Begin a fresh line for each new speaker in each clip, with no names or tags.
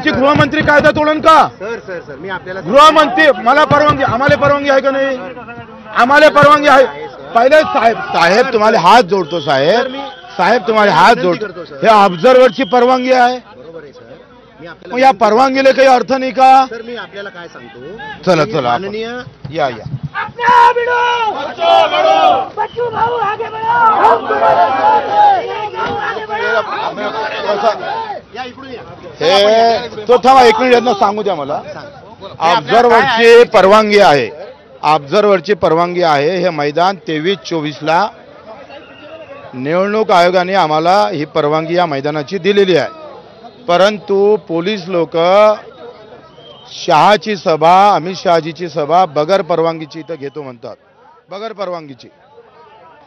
गृहमंत्री कायदा तोडन का?
सर सर सर मी आपल्याला
गृहमंत्री मला परवानगी, आम्हाला परवानगी आहे का नाही? आम्हाला परवानगी आहे. पहिले साहेब तुम्हाला हात जोडतो साहेब तुम्हाला हात जोडतो. हे ऑब्झर्व्हरची परवानगी आहे.
बरोबर आहे सर. मी
मग
आपल्याला
या परवानगीला काही अर्थ नाही का?
सर मी आपल्याला काय सांगतो.
चला चला
माननीय
या हे तो थांबा एक मिनिट यांना सांगू द्या मला. ऑब्झर्व्हरची परवानगी आहे, ऑब्झर्व्हरची परवानगी आहे. हे मैदान 23-24 ला निवडणूक आयोगाने आम्हाला ही परवानगी या मैदानाची दिलेली आहे. परंतु पोलीस लोक शहाची सभा, अमित शहाजीची सभा बगर परवानगीची इथं घेतो म्हणतात. बगर परवानगीची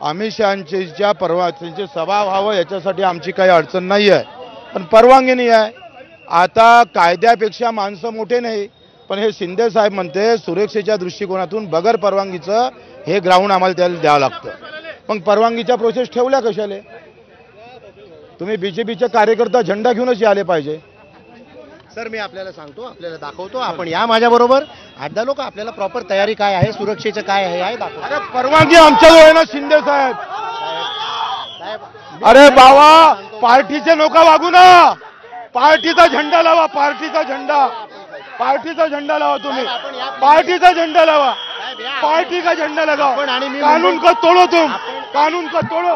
अमित शहाच्या त्यांची सभा व्हावं याच्यासाठी आमची काही अडचण नाही आहे, पण परवानगी नाही आहे. आता कायद्यापेक्षा माणसं मोठे नाही, पण हे शिंदे साहेब म्हणते सुरक्षेच्या दृष्टिकोनातून बगर परवानगीचं हे ग्राउंड आम्हाला त्याला द्यावं लागतं. मग परवानगीच्या प्रोसेस ठेवल्या कशाले? तुम्ही बीजेपीचे कार्यकर्ता झेंडा घेऊनच आले पाहिजे.
सर मी आपल्याला सांगतो, आपल्याला दाखवतो. आपण या माझ्याबरोबर. 8-10 लोक आपल्याला प्रॉपर तयारी काय आहे, सुरक्षेचं काय आहे दाखवतो.
अरे परवानगी आमच्याजवळ आहे ना शिंदे साहेब. अरे बाबा पार्टीचे लोक वागू ना. पार्टीचा झेंडा लावा, पार्टीचा झेंडा लावा. तुम्ही पार्टीचा झेंडा लावा, पार्टी का झेंडा लगाओ. कानून का तोड़ो, तुम कानून का तोड़ो.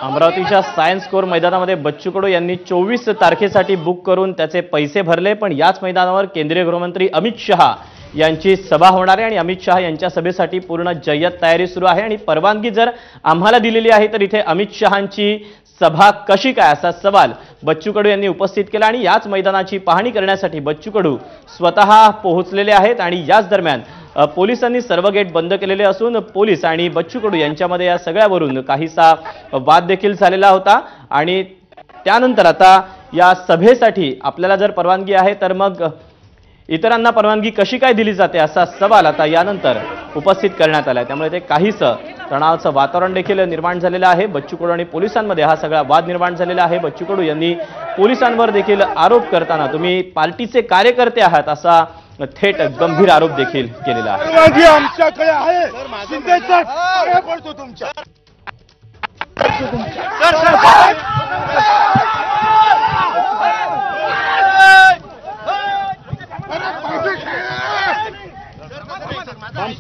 अमरावतीच्या सायन्स कोर मैदानामध्ये बच्चू कडू यांनी 24 तारखेसाठी बुक करून त्याचे पैसे भरले, पण याच मैदानावर केंद्रीय गृहमंत्री अमित शहा यांची सभा होणार आहे आणि अमित शहा यांच्या सभेसाठी पूर्ण जय्यत तयारी सुरू आहे. आणि परवानगी जर आम्हाला दिलेली आहे तर इथे अमित शहांची सभा कशी काय असा सवाल बच्चू कडू यांनी उपस्थित केला. आणि याच मैदानाची पाहणी करण्यासाठी बच्चू कडू स्वतः पोहोचलेले आहेत. आणि याच दरम्यान पोलिसांनी सर्व गेट बंद केलेले असून पोलीस आणि बच्चू कडू यांच्यामध्ये या सगळ्यावरून काहीसा वाद देखील झालेला होता. आणि त्यानंतर आता या सभेसाठी आपल्याला जर परवानगी आहे तर मग इतरांना परवानगी कशी काय दिली जाते असा सवाल आता यानंतर उपस्थित करण्यात आला. त्यामुळे ते काहीसं तणावाचं वातावरण देखील निर्माण झालेलं आहे. बच्चू कडू आणि पोलिसांमध्ये हा सगळा वाद निर्माण झालेला आहे. बच्चू कडू यांनी पोलिसांवर देखील आरोप करताना तुम्ही पार्टीचे कार्यकर्ते आहात असा थेट गंभीर आरोप देखील केलेला आहे.
परवानगी आमच्याकडे आहे. शिंदे साहेब काय बोलतो तुमच्या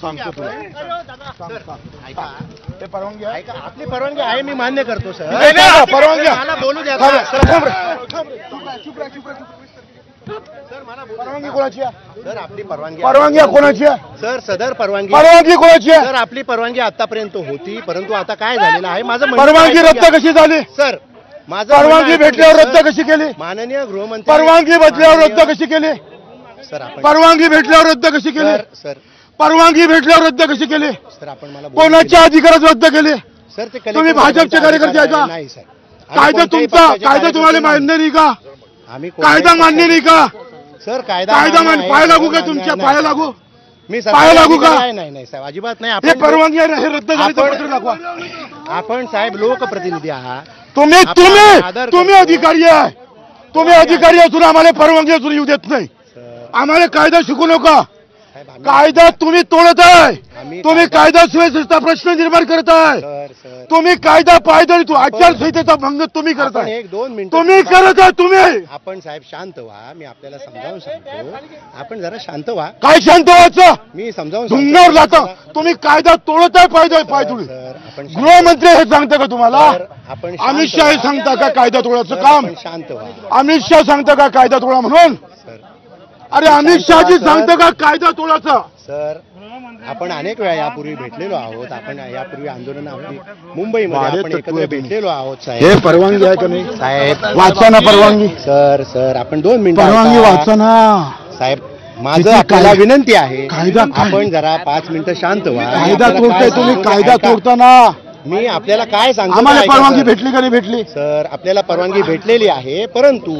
सांगतो तुला. ते परवानगी आहे
ऐका, आपली परवानगी आहे, मी मान्य करतो सर.
परवानगी
मला बोलू द्या.
परवानगी कोणाची आहे?
सर आपली परवानगी
कोणाची आहे?
सर सदर परवानगी
कोणाची आहे?
सर आपली परवानगी आतापर्यंत होती, परंतु आता काय झालेलं आहे माझं
परवानगी रद्द कशी झाली?
सर माझं
परवानगी भेटल्यावर रद्द कशी केली?
माननीय गृहमंत्री
परवानगी भेटल्यावर रद्द कशी केली?
सर आपण
परवानगी भेटल्यावर रद्द कशी केली?
सर
परवानगी भेटल्यावर रद्द कशी केली?
सर आपण मला
कोणाच्या अधिकारात रद्द केली?
सर ते
तुम्ही भाजपचे कार्यकर्ते आहे का?
नाही सर.
कायदा तुमचा, कायदा तुम्हाला मान्य नाही का?
आम्ही
कायदा मान्य नाही का?
सर कायदा
पाया लागू का तुमच्या? पाया लागू?
मी
पाया लागू का?
नाही साहेब अजिबात नाही.
हे परवानगी आहे, हे रद्द झाली तर पत्र दाखवा.
आपण साहेब लोकप्रतिनिधी आहात.
तुम्ही अधिकारी आहे. तुम्ही अधिकारी असून आम्हाला परवानगी असून येऊ देत नाही. आम्हाला कायदा शिकू नका. कायदा तुम्ही तोडत आहे. तुम्ही कायदा सुव्यवस्थेचा प्रश्न निर्माण करत आहे. तुम्ही कायदा पायदळी आचारसंहितेचा भंग तुम्ही करत आहे.
1-2 मिनिट
तुम्ही करत आहे. तुम्ही
आपण साहेब शांत व्हा. मी आपल्याला समजावून सांगतो. आपण जरा शांत व्हा.
काय शांत व्हायचं?
मी समजावून
धुंगावर जाता. तुम्ही कायदा तोडत आहे. पायदळी गृहमंत्री हे सांगता का तुम्हाला?
आपण
अमित शहा हे सांगता का कायदा तोडायचं काम?
शांत व्हा.
अमित शहा सांगता का कायदा तोडा म्हणून? अरे अमित शहाजी सांगता का कायदा तोडायचा?
सर आपण अनेक वेळा यापूर्वी भेटलेलो आहोत. आपण यापूर्वी आंदोलन आपली मुंबईमध्ये आपण एकत्र भेटलेलो आहोत साहेब.
हे परवानगी आहे का नाही
साहेब?
वाचा ना परवानगी.
सर आपण 2 मिनिटं
परवानगी वाचा ना
साहेब. माझं आपल्याला विनंती आहे.
कायदा
आपण जरा 5 मिनिटं शांत व्हा.
कायदा तोडताय तुम्ही. कायदा तोडताना
मी आपल्याला काय सांगतो
आम्हाला
ते ऐका,
परवानगी
सर.
भेटली का नाही भेटली?
सर आपल्याला परवानगी भेटलेली आहे, परंतु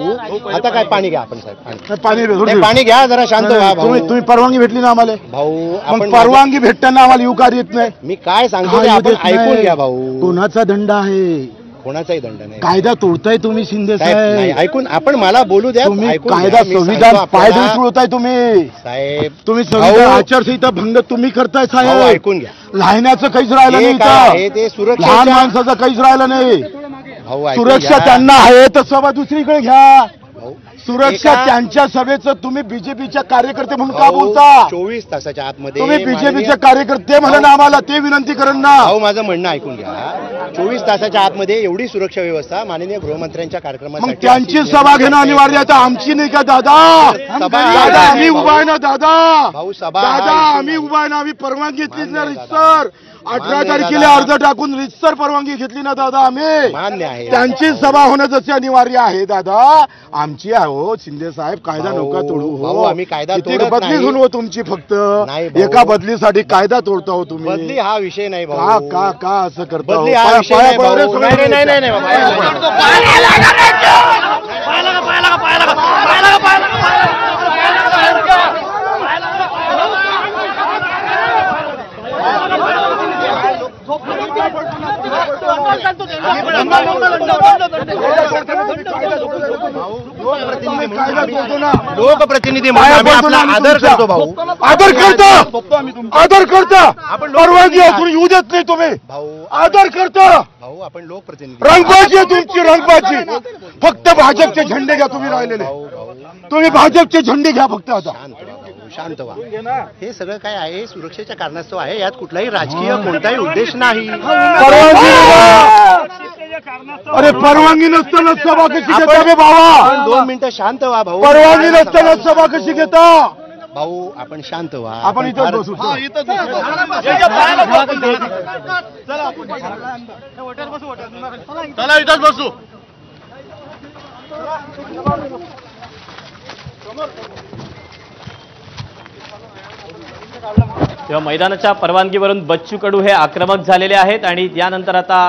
आता काय पाणी घ्या आपण साहेब
पाणी
नाही, पाणी घ्या जरा शांत व्हा भाऊ.
तुम्ही परवानगी भेटली ना आम्हाला?
भाऊ
मग
आपण
परवानगी भेटताना आम्हाला युकार येत नाही.
मी काय सांगतो ते
काय
आपण
येत नाही?
ऐकून घ्या भाऊ.
कोणाचा दंड आहे?
कोणाचाही दंड नाही
कायदा तोडताय तुम्ही शिंदे
साहेब, नाही,
साहेब.
ऐकून आपण मला बोलू द्या.
तुम्ही
ऐकून
कायदा
घ्या. मी सांगतो
संविधान पायदळी
आपल्याला,
तुळताय तुम्ही.
साहेब
तुम्ही
भाऊ,
संविधान आचारसंहिता भंग तुम्ही करताय
भाऊ,
साहेब.
ऐकून घ्या.
लहानाचं काहीच राहिलं
हे
नाही
काय आहे
इथं.
ते
लहान
सुरक्षेच्या
माणसाचं काहीच राहिलं नाही.
भाऊ ऐकून
सुरक्षा
घ्या.
त्यांना आहे तर सभा दुसरीकडे घ्या.
भाऊ,
सुरक्षा
एका-
त्यांच्या सभेचं तुम्ही बीजेपीच्या कार्यकर्ते म्हणून का
भाऊ,
बोलता?
24 तासाच्या आतमध्ये
तुम्ही
माननीय-
बीजेपीचे कार्यकर्ते म्हणा ना आम्हाला, ते विनंती करण ना.
भाऊ माझं म्हणणं ऐकून घ्या. 24 तासाच्या आतमध्ये एवढी सुरक्षा व्यवस्था माननीय गृहमंत्र्यांच्या
मग
कार्यक्रमासाठी
त्यांची
अशी
सभा घेणं
निर्णय
अनिवार्य आहे. आता आमची नाही का दादा?
सभा-
दादा आम्ही उभा आहे ना दादा.
भाऊ सभा हा
दादा
issue
आम्ही
नाही.
उभा आहे ना. आम्ही परवानगी घेतली ना
मान्य आहे
रितसर. 18
मान्य आहे
तारखेला
दादा.
अर्ज टाकून रितसर परवानगी घेतली ना दादा आम्ही.
मान्य आहे.
त्यांची सभा होणं जसे अनिवार्य आहे दादा. आमची आहे हो शिंदे साहेब. कायदा
भाऊ,
नका तोडू
भाऊ,
हो.
आम्ही कायदा
किती
तोडत
बदली
नाही.
घेऊन हो तुमची फक्त
नाही भाऊ.
एका बदलीसाठी कायदा तोडता हो तुम्ही.
बदली हा विषय नाही
का
भाऊ.
का का असं करता हो?
बदली हा
पाया-
विषय
पाया
नाही
पडा रे
भाऊ.
सगळे.
नाही, नाही, नाही, नाही, बाबा.
पाया पडा. कायदा तोडतो ना.
लोकप्रतिनिधी म्हणून आम्ही आपला आदर करतो भाऊ.
आदर करता परवानगी असून येऊ देत नाही तुम्ही.
भाऊ
आदर करता.
भाऊ आपण लोकप्रतिनिधी.
रंगबाजी आहे तुमची, रंगबाजी. फक्त भाजपचे झेंडे घ्या तुम्ही राहिलेले.
भाऊ भाऊ
तुम्ही भाजपचे झेंडे घ्या फक्त आता.
शांत व्हा भाऊ, शांत व्हा. हे सगळं काय आहे सुरक्षेच्या कारणास्तव आहे. यात कुठलाही राजकीय कोणताही उद्देश नाही.
परवानगी अरे परवानगी नसताना सभा कशी घेता बे
आपण
बाबा?
2 मिनिटं शांत व्हा भाऊ.
परवानगी नसताना सभा कशी घेता?
भाऊ आपण शांत व्हा.
आपण इथं
फार-
बसू.
चला इथंच बसू.
तेव्हा मैदानाच्या परवानगीवरून बच्चू कडू हे आक्रमक झालेले आहेत आणि यानंतर आता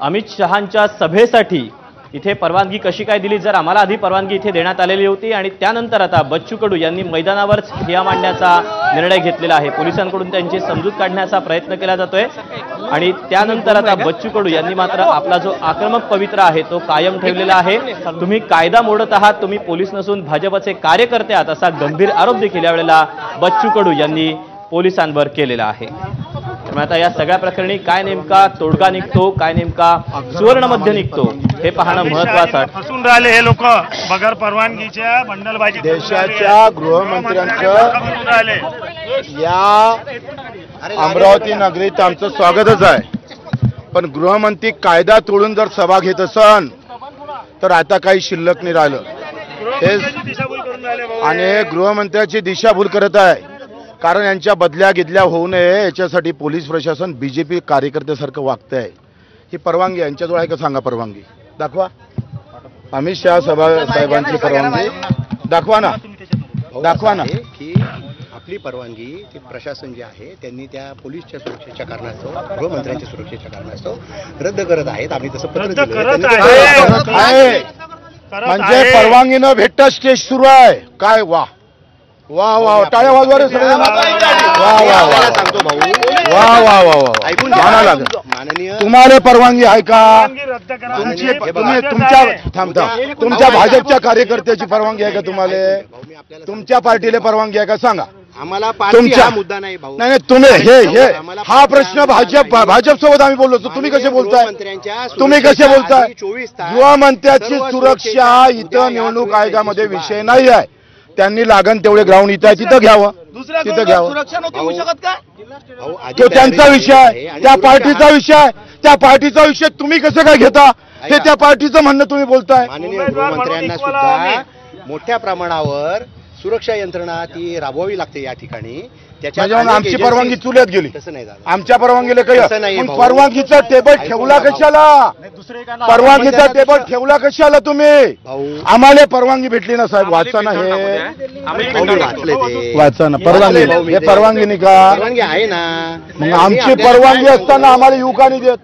अमित शहांच्या सभेसाठी इथे परवानगी कशी काय दिली? जर आम्हाला आधी परवानगी इथे देण्यात आलेली होती आणि त्यानंतर आता बच्चू कडू यांनी मैदानावरच ठिय्या मांडण्याचा निर्णय घेतलेला आहे. पोलिसांकडून त्यांची समजूत काढण्याचा प्रयत्न केला जातोय आणि त्यानंतर आता बच्चू कडू यांनी मात्र आपला जो आक्रमक पवित्रा आहे तो कायम ठेवलेला आहे. तुम्ही कायदा मोडत आहात, तुम्ही पोलीस नसून भाजपचे कार्यकर्ते आहात असा गंभीर आरोप देखील यावेळेला बच्चू कडू यांनी पोलिसांवर केलेला आहे. त्यामुळे आता या सगळ्या प्रकरणी काय नेमका तोडगा निघतो, काय नेमका सुवर्णमध्य निघतो हे पाहणं महत्वाचं आहे.
फसून राहिले हे लोक बगर परवानगीच्या बंडलबाजी करून
देशाच्या
राहिले.
गृहमंत्र्यांचं
फसून राहिले.
या अमरावती नगरीत आमचं स्वागतच आहे. पण गृहमंत्री कायदा तोडून जर सभा घेत असन तर आता काही शिल्लक नाही राहिलं.
गृहमंत्र्यांची दिशाभूल करून राहिले भाऊ.
आणि गृहमंत्र्याची दिशाभूल करत आहे. कारण यांच्या बदल्या गिदल्या होऊ नये याच्यासाठी पोलीस प्रशासन बीजेपी कार्यकर्त्यासारखं वागत आहे. ही परवानगी यांच्याजवळ आहे का सांगा? परवानगी दाखवा. अमित शहा साहेबांची परवानगी दाखवा ना.
भाऊ,
दाखवा
असं
ना.
आहे की आपली परवानगी ते प्रशासन जे आहे त्यांनी त्या पोलीसच्या सुरक्षेच्या कारणास्तव गृहमंत्र्यांच्या सुरक्षेच्या कारणास्तव रद्द करत आहेत. आम्ही तसं पत्र
रद्द
दिलंय.
करत
त्यांनी
आहे.
ते
करत आहे.
करत
म्हणजे
आहे.
परवानगी न भेटता स्टेज सुरू आहे. काय वा वा वा टाळ्या वाजवा रे सगळे. वा वा
आपल्याला
वा
सांगतो भाऊ.
वा वा वा वा
ऐकून
माना
घ्या.
लागेल.
माननीय
तुम्हाला परवानगी आहे का?
परवानगी रद्द करा.
तुमची
हे
तुम्ही
बघा.
तुमच्या थांबता तुमच्या भाजपच्या कार्यकर्त्याची परवानगी आहे का तुम्हाला?
भाऊ, मी आपल्याला
तुमच्या पार्टीला परवानगी आहे का सांगा?
आम्हाला पार्टी
तुमच्या
हा मुद्दा नाही भाऊ.
नाही नाही तुम्ही हे
आम्हाला
हा प्रश्न भाजप सोबत आम्ही बोललो होतो. तुम्ही कसे बोलताय? तुम्ही कसे बोलताय?
24 तास
गृहमंत्र्याची
सर्व
सुरक्षा
उद्या
इथं निवडणूक
या
आयोगामध्ये
सुरक्षा
विषय नाही आहे. त्यांनी लागण तेवढे ग्राउंड इथं आहे तिथं घ्यावं. तिथं घ्यावं.
भाऊ, आधी
तो त्यांचा
तयारी
विषय
आहे
आहे.
आणि
त्या
सुरक्षा
पार्टीचा
हा-
विषय आहे. त्या पार्टीचा विषय तुम्ही कसं काय घेता? हे
ऐका.
त्या पार्टीचं म्हणणं तुम्ही बोलताय.
माननीय
उमेदवार म्हणून
गृहमंत्र्यांना
equal आहोत
सुद्धा मोठ्या प्रमाणावर सुरक्षा यंत्रणा ती राबवावी लागते या ठिकाणी.
म्हणजे
अनेक
आमची
agencies-
परवानगी चुल्यात गेली.
तसं नाही झालं.
आमच्या परवानगीला
तसं
काही
नाहीये
मग
भाऊ.
परवानगीचा टेबल ठेवला कशाला? परवानगीचा टेबल ठेवला कशाला तुम्ही?
भाऊ
आम्हाला परवानगी भेटली ना साहेब, वाचा ना हे,
भाऊ, मी वाचलंय ते.
वाचा ना परवानगी.
भाऊ, मी
हे
ते-
परवानगी नाही का?
परवानगी आहे ना.
मग आमची परवानगी असताना आम्हाला येऊ का नाही देत?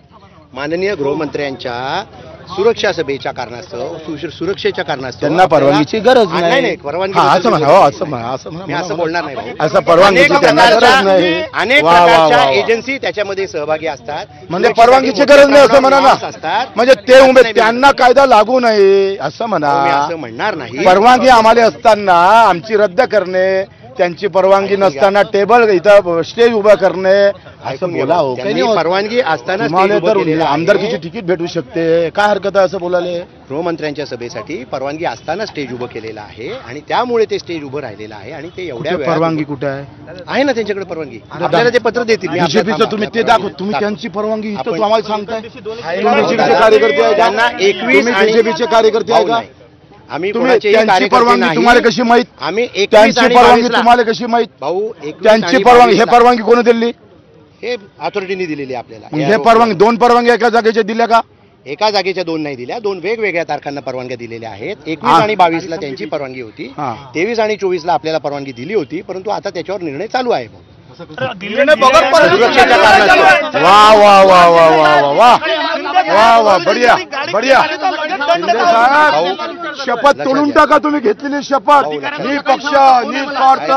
माननीय गृहमंत्र्यांच्या सुरक्षा सभेच्या कारणास्तव सुरक्षेच्या कारणास्तव
त्यांना परवानगीची गरज
नाही
नाही.
परवानगी
हा, असं म्हणा, हो, असं म्हणा, असं
मी
म्हणा.
असं बोलणार नाही भाऊ.
असं परवानगीची
अनेक
त्यांना गरज
प्रकारच्या
नाही.
अनेक
वा, वा, वा,
प्रकारच्या
वा.
एजन्सी त्याच्यामध्ये सहभागी असतात.
म्हणजे
सुरक्षेसाठी
परवानगीची
मोठे
गरज नाही असं
प्रमाणावर
म्हणा
laws
ना.
असतात.
म्हणजे ते
असं
उमेद
नाही
त्यांना कायदा लागू नये असं
मी
म्हणा.
असं म्हणणार नाही.
परवानगी आम्हाला असताना आमची रद्द करणे, त्यांची परवानगी नसताना टेबल इथं स्टेज उभा करणे असं
ऐकून घ्या
बोला.
भाऊ.
हो,
त्यांनी
काही नाही.
परवानगी असताना
तुम्हाला
stage उभं
तर
केलेलं आहे.
आमदारकीची तिकीट भेटू शकते, काय हरकत आहे असं बोलायला?
गृहमंत्र्यांच्या सभेसाठी परवानगी असताना स्टेज उभं केलेलं आहे आणि त्यामुळे ते स्टेज उभं राहिलेलं आहे आणि ते एवढ्या
कुठे
वेळात
परवानगी कुठे आहे?
आहे ना त्यांच्याकडे परवानगी. आपल्याला ते पत्र देतील. मी आपल्याला
बीजेपीचं तुम्ही ते दाखव. तुम्ही
दाखव.
त्यांची परवानगी इथं
आपण-
आम्हाला सांगताय?
आहे
तुम्ही
ना.
बीजेपीचे कार्यकर्ते आहे का?
त्यांना 21
तुम्ही
आणि-
बीजेपीचे कार्यकर्ते आहे
भाऊ
का?
नाही. आम्ही
तुम्ही
कोणाचेही
त्यांची
कार्यकर्ते
परवानगी
नाही.
तुम्हाला कशी माहित?
आम्ही 21
त्यांची
आणि
परवानगी
22 ला-
तुम्हाला कशी माहित?
भाऊ 21
त्यांची
आणि
परवानगी,
22
हे
ला-
परवानगी कोणी दिली?
हे अथॉरिटीने दिलेली आहे आपल्याला.
मग हे परवानगी, दोन परवानगी एका जागेच्या दिल्या का?
एका जागेच्या 2 नाही दिल्या, 2 वेगवेगळ्या तारखांना परवानग्या दिलेल्या आहेत. 21
हा.
आणि 22 ला त्यांची परवानगी होती.
हा.
23 आणि 24 ला आपल्याला परवानगी दिली होती, परंतु आता त्याच्यावर निर्णय चालू आहे. भाऊ. सुरक्षेच्या कारणास्तव.
वा वा वा वा वा वा वा वा वा, बढिया बढिया. शिंदे साहेब, शपथ तोडून टाका. तुम्ही घेतलेली शपथ निपक्ष निस्वार्थ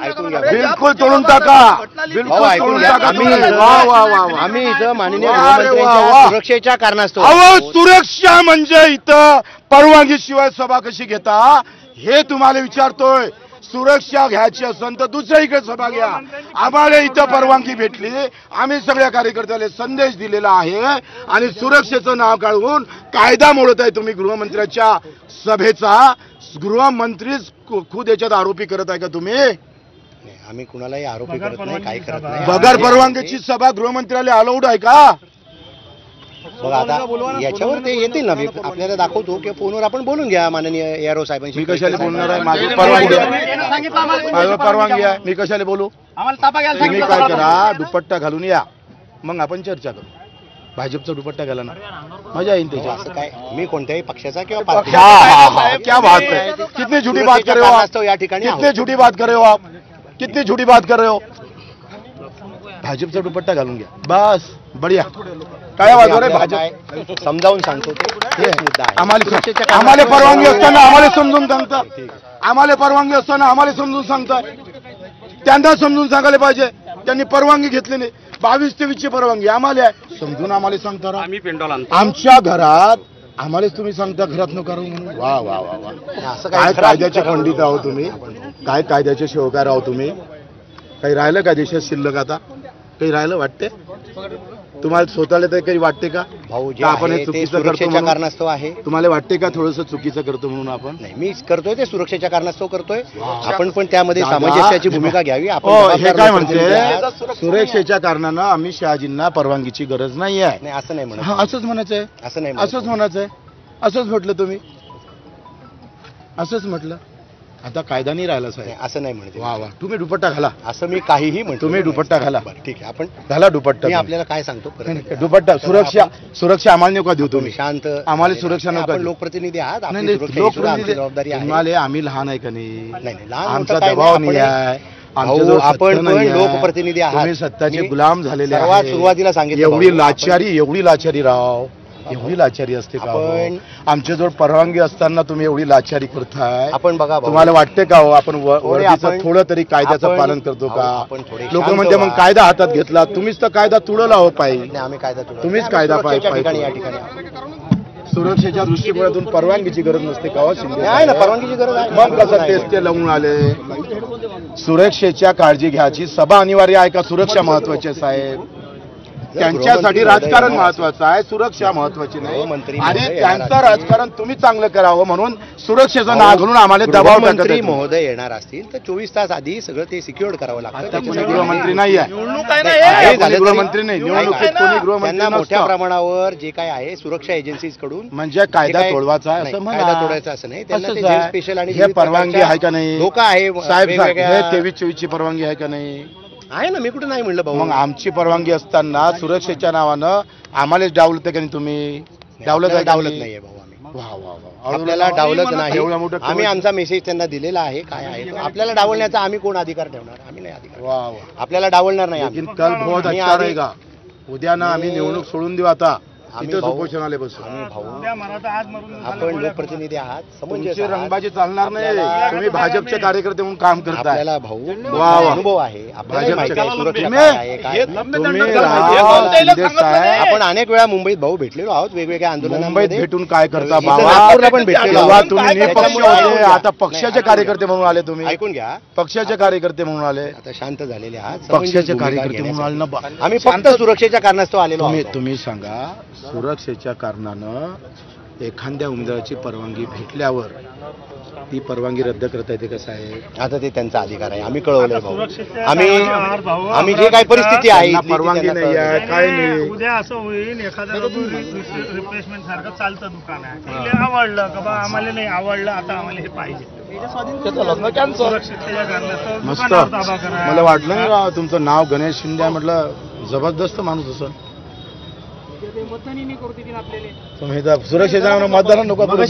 ऐकून घ्या.
बिलकुल तोडून टाका.
भाऊ,
बिलकुल
ऐकून
तोडून
घ्या.
टाका
आम्ही
तुम्ही. वा वा वा वा.
आम्ही इथं माननीय
वा रे वा,
गृहमंत्र्यांच्या
वा.
सुरक्षेच्या कारणास्तव
अहो, सुरक्षा म्हणजे इथं परवानगी शिवाय सभा कशी घेता हे तुम्हाला विचारतोय. सुरक्षा घ्यायची असेल तर दुसऱ्या सभा घ्या. आम्हाला इथं परवानगी भेटली, आम्ही सगळ्या कार्यकर्त्याला संदेश दिलेला आहे आणि सुरक्षेचं नाव काढून कायदा मोडत आहे तुम्ही गृहमंत्र्याच्या सभेचा. गृहमंत्रीच खुद याच्यात आरोपी करत आहे का तुम्ही?
आम्ही कुणालाही आरोपी करत नाही, काही करत नाही.
बगर परवानगीची सभा गृहमंत्र्याला अलाउड आहे का?
बघ आता याच्यावर ते येतील ना. मी आपल्याला दाखवतो की फोनवर आपण बोलून घ्या माननीय एआरओ साहेबांशी.
मी कशाला बोलणार आहे? माझी परवानगी आहे, माझी परवानगी आहे. मी कशाला बोलू? तुम्ही काय करा, दुपट्टा घालून या, मग आपण चर्चा करू. भाजपचा दुपट्टा घाला ना, मजा येईल त्याच्यात.
असं काय, मी कोणत्याही पक्षाचा किंवा
हा
पार्टीचा
हा हा, क्या बात है. कितनी झूठी बात कर रहे हो आप?
कारणास्तव या ठिकाणी
कितनी
आहोत.
झूठी बात कर रहे हो आप? कितनी झूठी बात कर रहे हो? भाजपचा दुपट्टा घालून घ्या, बस बढिया. काय वाजव रे भाजप?
काय समजावून सांगतो ते.
हे,
तेच मुद्दा आहे.
आम्हाला
सुरक्षेच्या
आम्हाला
कारणास्तव
परवानगी असताना आम्हाला समजून सांगता. आम्हाला परवानगी असताना आम्हाला समजून सांगताय. त्यांना समजून सांगायला पाहिजे. त्यांनी परवानगी घेतली नाही. 22-23 ची परवानगी आम्हाला आहे, समजून आम्हाला सांगता राव. आमच्या घरात आम्हालाच तुम्ही सांगता घरात नका राहू म्हणून. वा वा वा वा.
असं
काय
काय
कायद्याचे पंडित आहो तुम्ही, काय कायद्याचे शिवकार आहो तुम्ही. काही राहिलं का देशात शिल्लक? आता काही राहिलं वाटते तुम्हाला स्वतःला? तर काही वाटते का
भाऊ जे
का आपण हे
आहे ते
चुकीचं करतो
सुरक्षेच्या
म्हणून?
कारणास्तव आहे.
तुम्हाला वाटते का थोडंसं चुकीचं करतो म्हणून आपण?
नाही, मी करतोय ते सुरक्षेच्या कारणास्तव करतोय. आपण पण त्यामध्ये
दादा,
सामंजस्याची भूमिका घ्यावी. आपण
हो, हे
जबाबदार
काय
लोकप्रतिनिधी आहात.
म्हणते, सुरक्षेच्या कारणानं अमित शहाजींना परवानगीची गरज नाही आहे.
नाही, असं नाही
हा,
म्हणत.
असंच म्हणायचंय,
असं नाही म्हणत.
असंच म्हणायचंय, असंच म्हटलं तुम्ही, असंच म्हटलं. आता कायदा नाही राहिला
नाही,
साहेब.
असं नाही म्हणते.
वा वा, तुम्ही दुपट्टा घाला,
असं मी काहीही म्हणतो.
तुम्ही दुपट्टा घाला.
बरं, ठीक आहे. आपण
घाला दुपट्टा
मी
तुम्ही.
आपल्याला काय सांगतो परत
नाही, नाही,
एकदा.
दुपट्टा
तर
सुरक्षा,
आपण-
सुरक्षा आम्हाला नका देऊ
तुम्ही
तुम्ही.
शांत.
आम्हाला सुरक्षा
नाही,
नका
आपण
देऊ.
लोकप्रतिनिधी आहात.
नाही
आपली
नाही,
सुरक्षा ही सुद्धा आमची
लोकप्रतिनिधी
जबाबदारी आहे.
तुम्हाला आम्ही लहान आहे का नाही?
नाही, लहान
आमचा
मोठं काही
दबाव
नाही.
नाही
आपण-
आहे.
भाऊ,
आमच्याजवळ
आपण
सत्ता
पण
नाही आहे.
लोकप्रतिनिधी आहात.
तुम्ही सत्ताचे
मी
गुलाम झालेले
सर्वात
आहे.
सुरुवातीला सांगितलं
एवढी
भाऊ,
लाचारी, एवढी लाचारी राव, एवढी लाचारी असते का?
आपण-
आमच्याजवळ परवानगी असताना तुम्ही एवढी लाचारी करताय.
आपण बघा भाऊ,
तुम्हाला वाटते का हो आपण
थोडे
वर्दीचं
आपण-
थोडं तरी कायद्याचं
आपण-
पालन करतो
भाऊ,
का?
आपण थोडे
लोक
शांत
म्हणते मग
व्हा.
कायदा हातात घेतला, तुम्हीच तर कायदा तुडवला हो पाहिजे.
नाही, आम्ही कायदा तुडवला.
तुम्हीच
आम्ही
कायदा
सुरक्षेच्या
पाय-
ठिकाणी
पाय-
या ठिकाणी आहोत.
सुरक्षेच्या दृष्टिकोनातून परवानगीची गरज नसते का हो शिंदे
नाही आहे ना,
साहेब?
परवानगीची गरज आहे.
मग कसं तेच ते लावून आले. सुरक्षेच्या काळजी घ्यायची सभा अनिवार्य आहे का? सुरक्षा महत्वाची आहे साहेब. त्यांच्यासाठी राजकारण महत्वाचं आहे, सुरक्षा महत्वाची
गृहमंत्री
नाही. आणि
महोदय
त्यांचं
येणार
राजकारण तुम्ही चांगलं करावं म्हणून सुरक्षेचं नाव घालून आम्हाला दबाव टाकत
गृहमंत्री
आहेत.
महोदय येणार असतील तर 24 तास आधी सगळं ते सिक्युअर्ड करावं लागतं.
आता कोणी
त्याच्यासाठी
गृहमंत्री नाही आहे,
नाही,
कोणी गृहमंत्री नाही, निवडणुकीत कोणी गृहमंत्री
त्यांना मोठ्या
नसतं.
प्रमाणावर जे काय आहे सुरक्षा एजन्सीज कडून
म्हणजे कायदा तोडवायचा आहे असं म्हणा.
कायदा तोडायचा असं नाही. त्यांना
असंच
ते
आहे.
जेल स्पेशल आणि
हे
विविध
परवानगी
प्रकारच्या
आहे का नाही
लोक आहे
साहेब? हे
वेगवेगळ्या-
23-24 ची परवानगी आहे का नाही?
आहे ना, मी कुठे नाही म्हणलं भाऊ.
मग आमची परवानगी असताना सुरक्षेच्या नावानं आम्हालाच डावलत का नाही तुम्ही? डावलत आहे का
डावलत
नाही?
नाहीये भाऊ आम्ही.
वा वा वा.
आपल्याला डावलत
एवढं
नाही.
मोठं
आम्ही आमचा मेसेज त्यांना दिलेला आहे काय आहे तो. आपल्याला डावलण्याचा आम्ही कोण अधिकार ठेवणार? आम्ही नाही अधिकार.
वा वा.
आपल्याला डावलणार नाही आम्ही.
लेकिन कल बहुत
आम्ही
अच्छा
आधी-
रहेगा. उद्या ना आम्ही निवडणूक सोडून देऊ आता.
आम्ही
तिथंच
भाऊ-
उपोषणाला बसू.
आम्ही भाऊ
उद्या मला तर आज मरून झालं,
आपण
गोळ्या
लोकप्रतिनिधी आहात, समंजस
तुमची
आहात.
रंगबाजी चालणार नाही.
आपल्याला-
तुम्ही भाजपचे कार्यकर्ते म्हणून काम करताय.
आपल्याला भाऊ
वा वा.
अनुभव आहे, आपल्याला माहिती आहे सुरक्षा
तुम्ही-
काय आहे, काय नाही.
तुम्ही
हे
राव शिंदे साहेब,
आपण अनेक वेळा मुंबईत भाऊ भेटलेलो आहोत वेगवेगळ्या
मुंबईत
आंदोलनांमध्ये.
भेटून काय करता
इथं
बाबा?
नागपूरला पण भेटलेलो
तेव्हा
आहोत.
तुम्ही निपक्ष
त्याच्यामुळे
होते,
ऐकून घ्या.
आता
नाही,
पक्षाचे
ऐकून
कार्यकर्ते म्हणून आले तुम्ही.
ऐकून घ्या.
पक्षाचे कार्यकर्ते म्हणून आले.
आता शांत झालेले आहात. समंजस
पक्षाचे
भूमिका
कार्यकर्ते म्हणून आले ना.
घेण्यासाठी. आम्ही फक्त सुरक्षेच्या कारणास्तव आलेलो आहोत.
तुम्ही सांगा, सुरक्षेच्या कारणानं एखाद्या उमेदवाराची परवानगी भेटल्यावर ती परवानगी रद्द करता येते कसं आहे?
आता ते त्यांचा अधिकार आहे, आम्ही कळवलंय भाऊ.
सुरक्षेच्या
आम्ही
कारणावर भाऊ,
आम्ही जे काही परिस्थिती आहे
त्यांना
इथली ती
परवानगी
त्यांना
नाही आहे.
कळवलंय.
काय नाही.
उद्या असं होईल एखाद्या रिप्लेसमेंट सारखं चालतं दुकान आहे, तिला आवडलं का बा आम्हाला नाही आवडलं, आता आम्हाला हे पाहिजे. सुरक्षिततेच्या कारणास्तव
मस्त.
दुकानावर ताबा करा.
मला वाटलं नाही राव, तुमचं नाव गणेश शिंदे आहे. म्हटलं जबरदस्त माणूस असं. तुम्ही तर सुरक्षेच्या नावानं मतदान नको करू. तुम्ही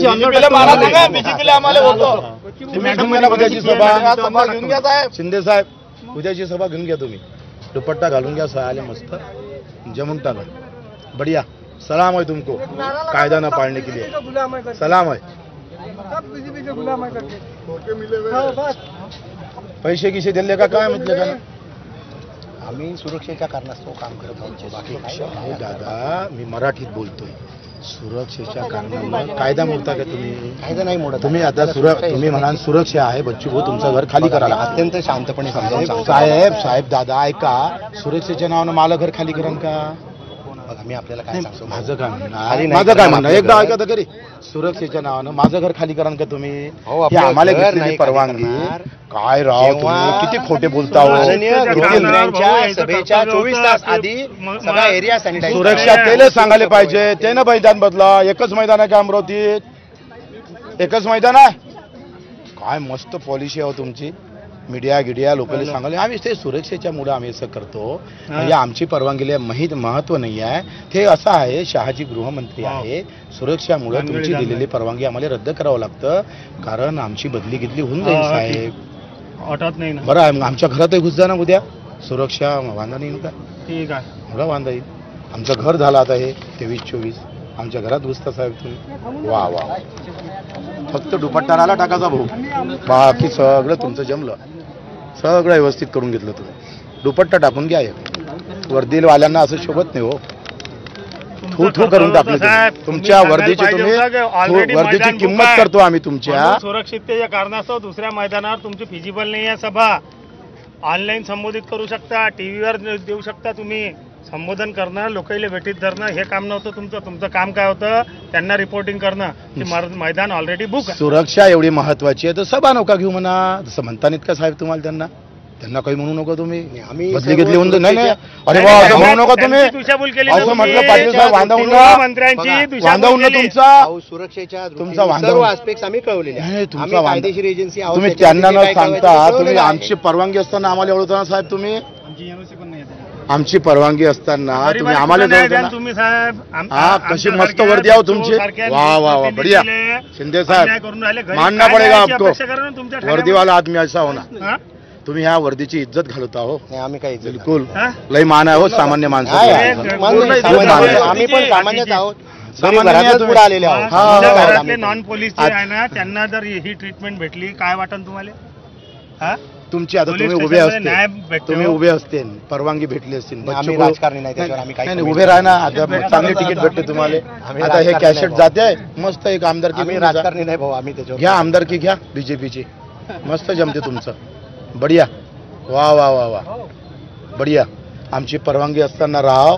घेऊन घ्या ना उद्याची सभा. शिंदे साहेब, उद्याची सभा घेऊन घ्या तुम्ही. दुपट्टा घालून घ्या, सहायला मस्त जमून टाका. बढिया. सलाम है तुमको कायदा न पाळने के लिए. सलाम है. पैसे किसे दिले का काय म्हटले का?
आम्ही सुरक्षेच्या कारणास्तव काम करत आहोत, बाकी काही नाही.
अहो दादा, मी मराठीत बोलतोय. सुरक्षेच्या कारणानं कायदा मोडता का तुम्ही?
कायदा नाही मोडत.
तुम्ही आता तुम्ही म्हणाल सुरक्षा आहे, बच्चू भाऊ तुमचं घर खाली करायला.
अत्यंत शांतपणे समजावून सांगतो.
साहेब दादा ऐका, सुरक्षेच्या नावानं मला घर खाली करा का?
बघा, मी आपल्याला काय सांगतो.
माझं काय म्हणणं
खाली
आहे?
नाही
माझं काय
करणार
म्हणणं
आपलं
एकदा
घर.
ऐका तर खरी. सुरक्षेच्या नावानं माझं घर खाली करा का तुम्ही?
हो,
ही
आपलं
आम्हाला
घर
घेतलेली
नाही खाली
परवानगी.
करणार.
काय राव
तेव्हा
तुम्ही किती खोटे बोलता हो.
माननीय
किती
गृहमंत्र्यांच्या सभेच्या 24 तास आधी सगळा एरिया सॅनिटाईज
सुरक्षा त्याला सांगायला पाहिजे. त्यानं मैदान बदला. एकच मैदान आहे का अमरावतीत? एकच मैदान आहे. काय मस्त पॉलिसी आहे हो तुमची. मीडिया गिडिया लोकांना सांगायला आम्ही ते सुरक्षेच्या मुळे आम्ही असं करतो. म्हणजे आमची परवानगीला महत्व नाही आहे. ते असं आहे, शहाजी गृहमंत्री आहे, सुरक्षामुळे तुमची दिलेली परवानगी आम्हाला रद्द करावं लागतं, कारण आमची बदली घेतली होऊन जाईल साहेब.
वाटत नाही ना.
बरं आहे, मग आमच्या घरातही घुस जा ना उद्या. सुरक्षा वांधा नाही का?
ठीक आहे.
मला वांधा येईल. आमचं घर झालं आता हे 23-24. आमच्या घरात घुसता साहेब तुम्ही. वा वा. फक्त दुपट्टा राहिला टाकाचा भाऊ, बाकी सगळं तुमचं जमलं. सगळं व्यवस्थित करून घेतलं तुम्ही. दुपट्टा टाकून घ्या. वर्दीवाल्यांना असं शोभत नाही हो. थू थू करून टाकले तुम्ही. तुमच्या वर्दीची तुम्ही वर्दीची किंमत करतो आम्ही तुमच्या.
म्हणून सुरक्षिततेच्या कारणास्तव दुसऱ्या मैदानावर तुमची फिजिबल नाही आहे सभा. ऑनलाईन संबोधित करू शकता, टीव्हीवर देऊ शकता तुम्ही. संबोधन करणं, लोकांना भेटीत धरणं हे काम नव्हतं तुमचं. तुमचं काम काय होतं? त्यांना रिपोर्टिंग करणं की मैदान ऑलरेडी बुक आहे.
सुरक्षा एवढी महत्वाची आहे तर सभा नका घेऊ म्हणा. जसं म्हणता नाहीत का साहेब तुम्हाला? त्यांना काही म्हणू नका तुम्ही.
आम्ही
बदली घेतली म्हणून नाही नाही. अरे
नाही,
वा,
नाही,
असं म्हणू नका
त्यांची
तुम्ही.
दिशाभूल केली
असं
तुम्ही.
म्हटलं पाटील साहेब, वांदा उन्हा.
मंत्र्यांची
बघा,
दिशाभूल
वांदा उन्हा
केली.
तुमचा.
भाऊ, सुरक्षेच्या
तुमचा वांदा
सर्व
होऊन-
आस्पेक्ट्स आम्ही कळवलेले
नाही,
आहेत.
तुमचा
आम्ही
वांदा-
कायदेशीर एजन्सी आहोत.
तुम्ही
त्याच्यामध्ये
त्यांना न
जे काय
सांगता
कळवायचं
तुम्ही
कळवलेलं आहे.
आमची परवानगी असताना आम्हाला एवढं ना साहेब तुम्ही.
आमची NOC पण नाही आहे.
आमची परवानगी असताना
गरीबाई
तुम्ही आम्हाला
कुठं नाही
द्याल
द्याल
ना.
तुम्ही साहेब.
हा, कशी मस्त वर्दी आहो तुमची. वा वा वा, बढिया. शिंदे साहेब, मानना पडेगा आपको. वर्दीवाला आदमी ऐसा होना. तुम्ही ह्या वर्दीची इज्जत घालता हो.
नाही, आम्ही काही इज्जत
बिलकुल लय मान आहे हो सामान्य माणसं.
नाही, आहे. मान्य, सामान्य. आम्ही पण सामान्यच आहोत.
सामान्य
घरातच
तुम्ही.
पुढे आलेले आहोत.
हा,
तुमच्या
हा,
घरातले
घरातले नॉन पोलीस जे आहे ना, त्यांना जर ही ट्रीटमेंट भेटली काय वाटन तुम्हाला? हा?
तुमची आता
पोलीस
तुम्ही उभे
स्टेशनमध्ये न्याय
असते,
भेटतो.
तुम्ही उभे असते, परवानगी भेटली असतील.
नाही, आम्ही
बच्चू
राजकारणी नाही, त्याच्यावर आम्ही काही
नाही,
comment
उभे राहा ना.
नाही.
आता चांगली तिकीट भेटते तुम्हाला.
आम्ही
आता हे
राजकारणी
कॅसेट
नाही
जाते मस्त. एक आमदारकी
आम्ही
घेऊन जा.
राजकारणी नाही भाऊ, आम्ही त्याच्यावर
घ्या आमदारकी घ्या बीजेपीची. मस्त जमते तुमचं. बढिया. वा वा वा वा, बढिया. आमची परवानगी असताना राहा.